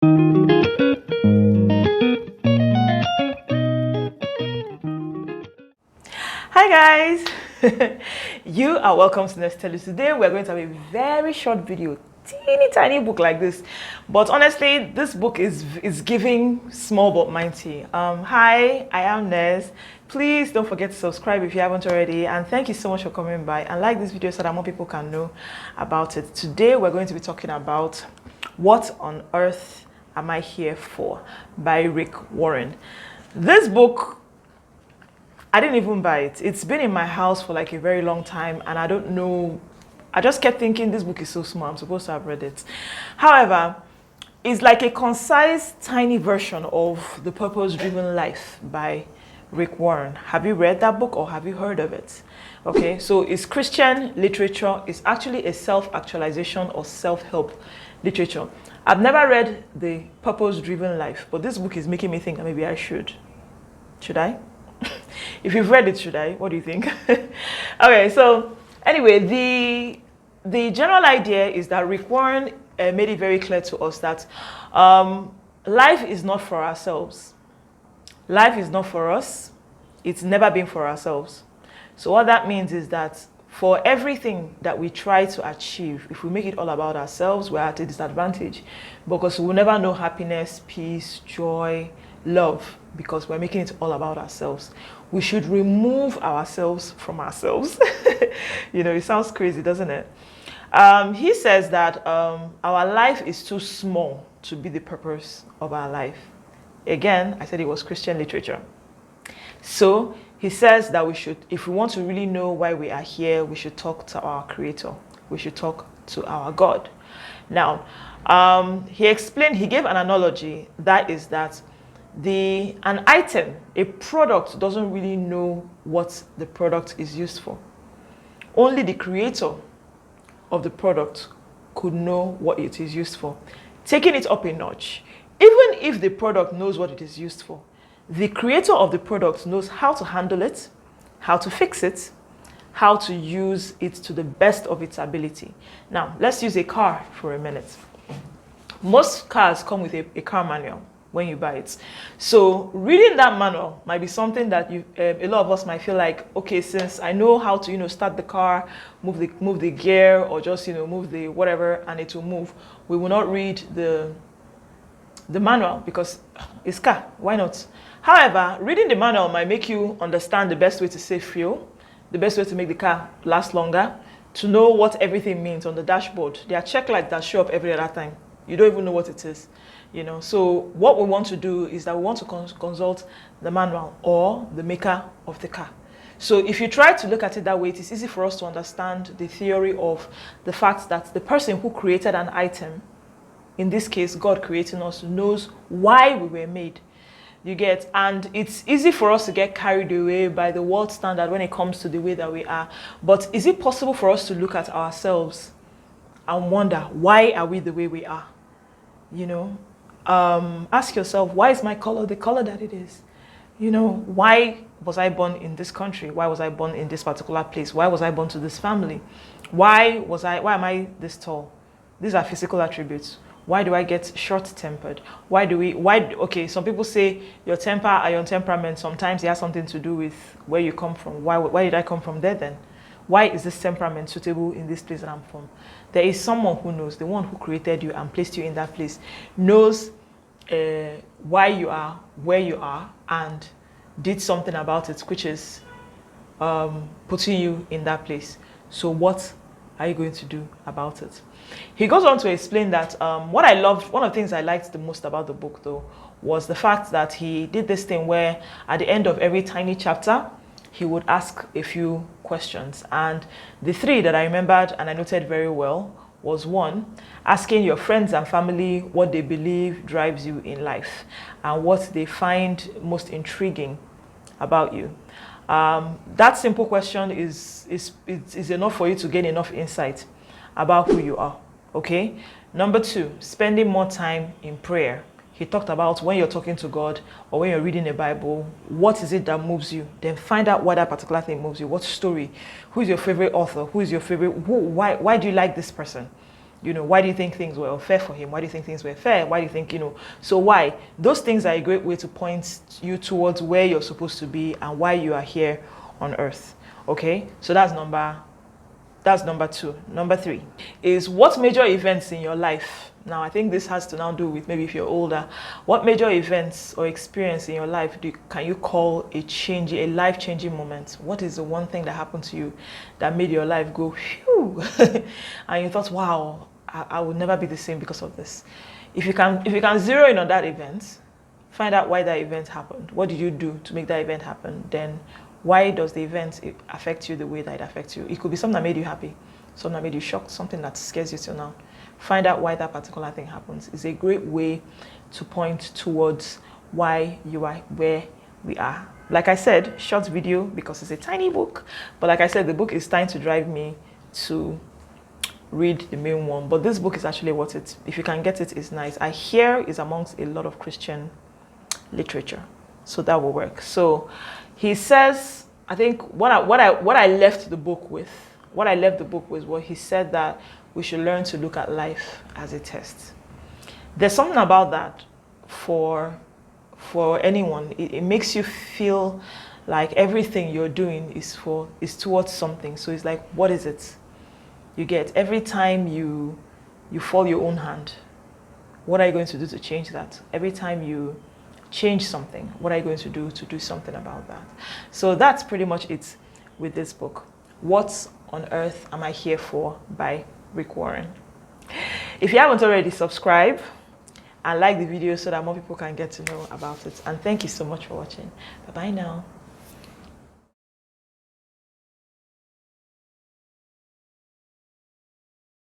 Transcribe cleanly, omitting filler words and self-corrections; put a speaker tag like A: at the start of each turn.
A: Hi guys, you are welcome to Nestelu. Today we're going to have a very short video, teeny tiny book like this, but honestly this book is giving small but mighty. Hi, I am Nez. Please don't forget to subscribe if you haven't already, and thank you so much for coming by and like this video so that more people can know about it. Today we're going to be talking about What on Earth Am I Here For by Rick Warren. This book, I didn't even buy it. It's been in my house for like a very long time, and I don't know. I just kept thinking this book is so small. I'm supposed to have read it. However, it's like a concise, tiny version of The Purpose-Driven Life by Rick Warren. Have you read that book or have you heard of it? Okay, so it's Christian literature. It's actually a self-actualization or self-help literature. I've never read The Purpose-Driven Life, but this book is making me think that maybe I should. Should I? If you've read it, should I? What do you think? Okay, so anyway, the general idea is that Rick Warren made it very clear to us that life is not for ourselves. Life is not for us. It's never been for ourselves. So what that means is that for everything that we try to achieve, if we make it all about ourselves, we're at a disadvantage because we'll never know happiness, peace, joy, love, because we're making it all about ourselves. We should remove ourselves from ourselves. You know, it sounds crazy, doesn't it? He says that our life is too small to be the purpose of our life. Again, I said it was Christian literature. So he says that we should, if we want to really know why we are here, we should talk to our Creator. We should talk to our God. Now, he gave an analogy, that is that an item, a product, doesn't really know what the product is used for. Only the creator of the product could know what it is used for. Taking it up a notch, even if the product knows what it is used for, the creator of the product knows how to handle it, how to fix it, how to use it to the best of its ability. Now, let's use a car for a minute. Most cars come with a car manual when you buy it. So reading that manual might be something that a lot of us might feel like, okay, since I know how to, start the car, move the gear, or just, move the whatever, and it will move, we will not read the manual because it's car. Why not? However, reading the manual might make you understand the best way to save fuel, the best way to make the car last longer, to know what everything means on the dashboard. There are check lights that show up every other time. You don't even know what it is. So what we want to do is that we want to consult the manual or the maker of the car. So if you try to look at it that way, it is easy for us to understand the theory of the fact that the person who created an item, in this case God creating us, knows why we were made. You get? And it's easy for us to get carried away by the world standard when it comes to the way that we are. But is it possible for us to look at ourselves and wonder, why are we the way we are? Ask yourself, why is my color the color that it is? Why was I born in this country? Why was I born in this particular place? Why was I born to this family? Why am I this tall? These are physical attributes. Why do I get short-tempered? Okay, some people say your temper and your temperament, sometimes it has something to do with where you come from. Why did I come from there then? Why is this temperament suitable in this place that I'm from? There is someone who knows, the one who created you and placed you in that place, knows why you are where you are and did something about it, which is putting you in that place. So what are you going to do about it? He goes on to explain that one of the things I liked the most about the book, though, was the fact that he did this thing where at the end of every tiny chapter, he would ask a few questions. And the three that I remembered and I noted very well was, one, asking your friends and family what they believe drives you in life and what they find most intriguing about you. That simple question is enough for you to gain enough insight about who you are, okay? Number two, spending more time in prayer. He talked about when you're talking to God or when you're reading the Bible, what is it that moves you? Then find out why that particular thing moves you. What story? Who is your favorite author? Who is your favorite? Why do you like this person? You know, why do you think things were unfair for him? Why do you think things were fair? Why do you think, you know, so why? Those things are a great way to point you towards where you're supposed to be and why you are here on earth. Okay, so that's number two. Number three is, what major events in your life? Now, I think this has to now do with maybe if you're older. What major events or experience in your life can you call a life-changing moment? What is the one thing that happened to you that made your life go phew? And you thought, wow, I will never be the same because of this. If you can zero in on that event, find out why that event happened. What did you do to make that event happen? Then why does the event affect you the way that it affects you? It could be something that made you happy, something that made you shocked, something that scares you till now. Find out why that particular thing happens. It's a great way to point towards why you are where we are. Like I said, short video because it's a tiny book. But like I said, the book is trying to drive me to read the main one. But this book is actually worth it. If you can get it, it's nice. I hear it's amongst a lot of Christian literature. So that will work. So he says, I think what I left the book with, what he said, that we should learn to look at life as a test. There's something about that for anyone. It makes you feel like everything you're doing is towards something. So it's like, what is it? You get every time you fall your own hand, what are you going to do to change that? Every time you change something, what are you going to do something about that? So that's pretty much it with this book. What on Earth Am I Here For by Rick Warren. If you haven't already, subscribe and like the video so that more people can get to know about it. And thank you so much for watching. Bye bye now.